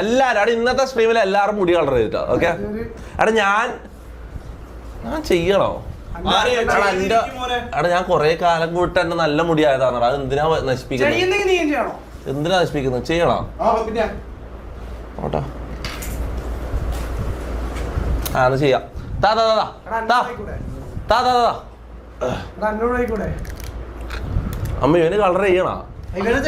എല്ലാരും അവിടെ ഇന്നത്തെ സ്ട്രീമിൽ എല്ലാവരും മുടി കളർ ചെയ്തിട്ടോ. ഓക്കെ അവിടെ ഞാൻ ചെയ്യണോ? അവിടെ ഞാൻ കൊറേ കാലം കൂട്ട് എന്നെ നല്ല മുടി ആയതാണ്. അത് എന്തിനാ നശിപ്പിക്കുന്നത്? എന്തിനാ നശിപ്പിക്കുന്നത്? ചെയ്യണോ? ഓട്ടോ ആ ചെയ്യാം. അമ്മ ഇവന് കളർ ചെയ്യണോ? ഇത്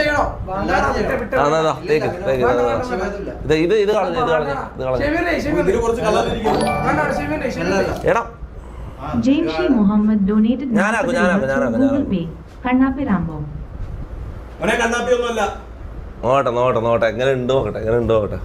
നോട്ടെ എങ്ങനെ ഉണ്ടോ നോക്കട്ടെ, എങ്ങനെ ഉണ്ടോ നോക്കട്ടെ.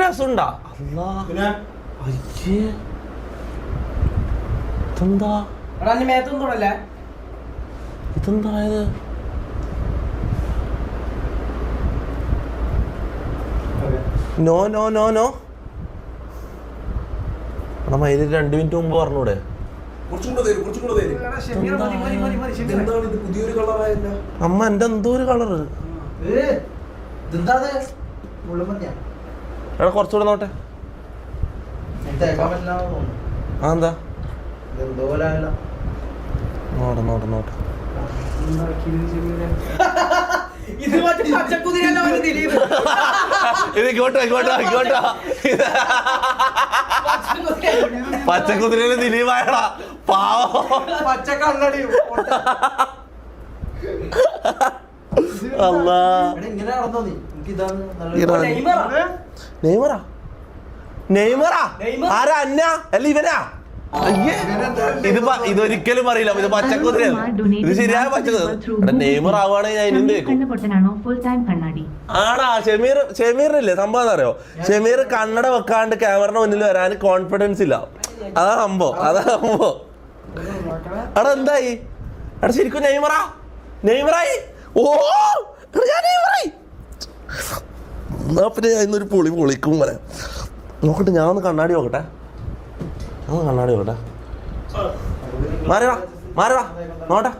രസമുണ്ടാ? ഇതെന്തായത്? നോ നോ നോ നോ മൈലിൽ 2 മിനിറ്റ് മുമ്പ് പറഞ്ഞൂടെ? അമ്മ എന്റെ എന്തോ ഒരു കളറ്. എടാ കുറച്ചുകൂടെ നോട്ടെ. ആ എന്താ നോട്ടെ നോട്ടെ. ഇത് പച്ചക്കുതിരയിലെ ദിലീപായടാ പാവം. അല്ലാ നെയ്മറാ ആരാ? അന്ന അല്ല ഇവനാ? ഇതൊരിക്കലും അറിയില്ല. ഇത് പച്ചക്കുതിര, ഇത് ശരിയായ പച്ചക്കുതിര. നെയ്മർ ആവുകയാണെങ്കിൽ ഞാൻ ഇനി കേൾക്കും. ആടാ ഷെമീറില്ലേ സംഭവം എന്താ അറിയോ? ഷെമീർ കണ്ണട വെക്കാണ്ട് ക്യാമറയുടെ മുന്നിൽ വരാൻ കോൺഫിഡൻസ് ഇല്ല. അതാ സംഭവം. എടാ എന്തായി? എടാ ശരിക്കും നെയ്മറായി. ഓ ഞാൻ നെയ്മറായി. എന്നാ പിന്നെ ഞാൻ ഇന്നൊരു പൊളിക്കും വരെ നോക്കട്ടെ. ഞാൻ ഒന്ന് കണ്ണാടി നോക്കട്ടെ. മാറടാ നോട്ടെ.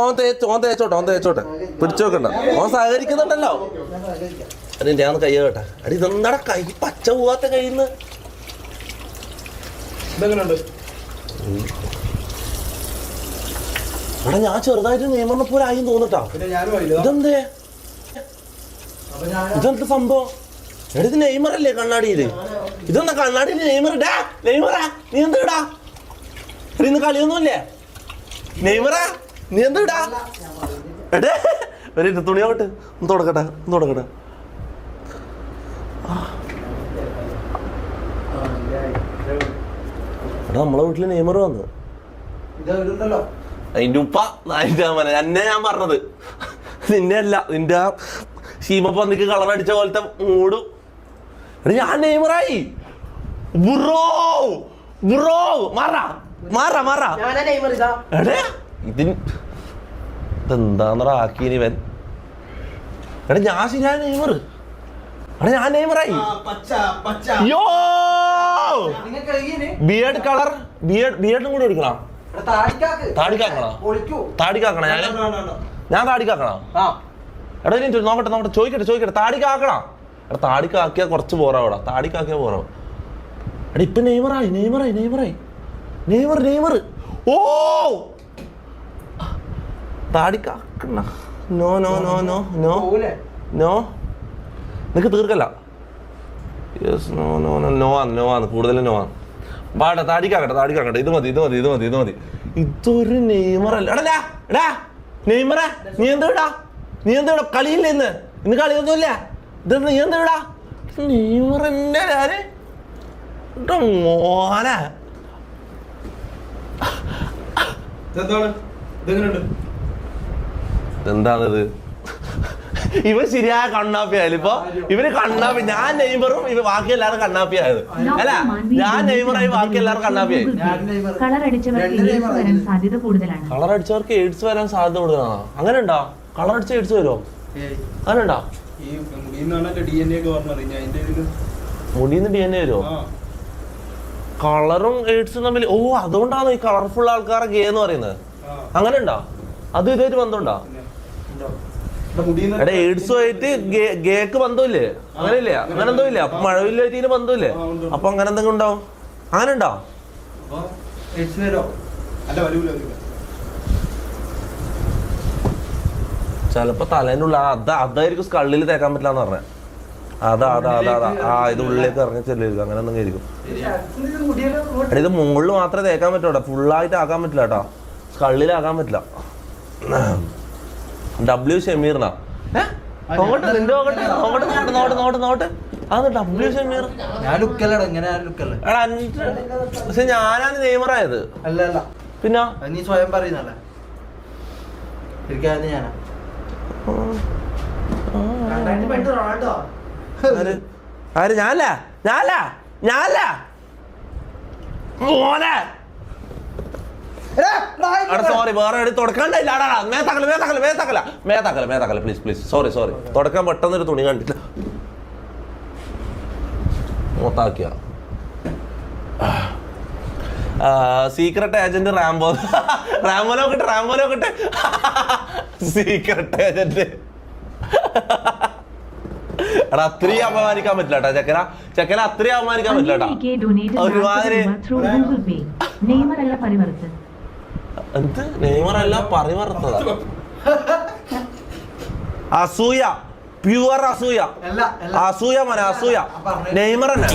ഓൻ തേച്ചോട്ടെ പിടിച്ചോക്കണ്ട. ഓൻ സഹകരിക്കുന്നുണ്ടല്ലോ. അതെ ഞാൻ കൈ കേട്ടെ. അടി ഇതെന്താടാ കൈ പച്ച പോവാത്ത കയ്യിന്ന്? എടാ ഞാൻ ചെറുതായിട്ട് നെയ്മറിനെ പോലെ ആയി തോന്നട്ടാ. ഇതെന്ത് സംഭവം? എടാ ഇത് നെയ്മറല്ലേ കണ്ണാടിയില്? ഇതെന്താ കണ്ണാടിയില് നെയ്മറാ? നീ എന്താ ഇന്ന് കളിയൊന്നുമില്ലേ? നെയ്മറാ നീ എന്താ? എടേ ഒരു തുണിയാവട്ടെ. ഒന്ന് തുടക്കട്ടെ. എടാ നമ്മളെ വീട്ടില് നെയ്മർ വന്ന് അതിന്റെ ഉപ്പ എന്നെ ഞാൻ പറഞ്ഞത് നിന്നെ അല്ല. നിന്റെ ആ ശീമപ്പന്നിക്ക് കളർ അടിച്ച പോലത്തെ മൂടും. എടാ ഞാൻ നെയ്മറായി. എടേ ഇതെന്താന്നറ ആക്കിയവൻ. എടാ ഞാൻ ശരിയായ നെയ്മർ. എടാ ഞാൻ നെയ്മറായി. ബിയേഡ് കളർ ബിയേഡും കൂടി എടുക്കണം. താടിക്കാക്കണ ഞാൻ താടിക്കാക്കണ. എടാ നോക്കട്ടെ ചോദിക്കട്ടെ താടിക്കാക്കണം. എടാ താടിക്കാക്കിയാ കുറച്ച് പോറാവടാ. താടിക്കാക്കിയാ പോറാവും. എടാ ഇപ്പൊ നെയ്മറായി. ഓ താടിക്കാക്കണ. നോ നിനക്ക് തീർക്കല്ല. യെസ് നോവാന്ന് കൂടുതൽ നോവാന്ന്. പാടാ താടിക്കാക്കട്ടെ. ഇത് മതി. ഇതൊരു നെയ്മറല്ല. എടാ നെയ്മറ നീ എന്താ കളിയില്ല ഇന്ന് കളിയൊന്നുമില്ല. ഇതെന്താ നീ എന്താ നെയ്മറന്നെ ഞാന് മോന. എന്താണിത്? ഇവ ശരിയായ കണ്ണാപ്പിയായാലും ഇപ്പൊ ഇവര് കണ്ണാപ്പി. ഞാൻ നെയ്മറും ഇവ ബാക്കി എല്ലാവരും കണ്ണാപ്പിയായത്. അല്ല, ഞാൻ നെയ്മറായി ബാക്കി എല്ലാവരും കണ്ണാപ്പിയായി. കളർ അടിച്ചവർക്ക് എയ്ഡ്സ് വരാൻ സാധ്യത കൂടുതലാണ്. അങ്ങനെ ഉണ്ടോ? കളർ അടിച്ച എയ്ഡ്സ് വരുമോ? അങ്ങനെ ഉണ്ടോ? മുടിന്ന് DNA വരുമോ? കളറും എയ്ഡ്സും തമ്മിൽ? ഓ, അതുകൊണ്ടാണ് ഈ കളർഫുൾ ആൾക്കാരെ ഗേ എന്ന് പറയുന്നത്. അങ്ങനെ ഉണ്ടോ? അത് ഇതായിട്ട് ബന്ധമുണ്ടോ? എടാ, എയ്ഡ്സുമായിട്ട് ഗേക്ക് ബന്ധമില്ലേ? അങ്ങനെയില്ലേ? അങ്ങനെ എന്തോ ഇല്ലേ? അപ്പൊ മഴവില്ലായിട്ട് ബന്ധമില്ലേ? അപ്പൊ അങ്ങനെ എന്തെങ്കിലും ഉണ്ടാവും? അങ്ങനെ ഉണ്ടോ? ചിലപ്പോ തലേന്റെ ഉള്ള അതായിരിക്കും സ്കള്ളിൽ തേക്കാൻ പറ്റില്ലാന്ന് പറഞ്ഞ. അതാ ഇത് ഉള്ളിലേക്ക് ഇറങ്ങി ചെല്ലായിരിക്കും. അങ്ങനെ എന്തെങ്കിലും ആയിരിക്കും. എടാ, ഇത് മുകളിൽ മാത്രമേ തേക്കാൻ പറ്റുള്ളൂ, ഫുള്ളായിട്ട് ആക്കാൻ പറ്റില്ല കേട്ടോ. സ്കള്ളിലാക്കാൻ പറ്റില്ല. W ഷമീറിനാ? നോട്ട് അത് W ഷമീർ. പക്ഷെ ഞാനാണ് നെയ്മറായത്. പിന്നെ നീ സ്വയം പറയുന്നല്ലേ? ആര്? ഞാനല്ല മോനെ. സോറി, വേറെ എടി തുടക്കണ്ടായില്ല. മേത്താക്കല പ്ലീസ്. സോറി. തുടക്കാൻ പെട്ടെന്നൊരു തുണി കണ്ടില്ല, മൊത്താക്കിയ. സീക്രട്ട് ഏജന്റ് റാംബോലോക്കിട്ട് സീക്രട്ട് ഏജന്റ്. എടാ, അത്രയും അപമാനിക്കാൻ പറ്റില്ല കേട്ടോ ചെക്കന അത്രയും അപമാനിക്കാൻ പറ്റില്ല കേട്ടോ. ഒരുമാതിരി എന്ത് നെയ്മറല്ല പരിവർത്തത. അസൂയ, പ്യുവർ അസൂയ. നെയ്മർ തന്നെ.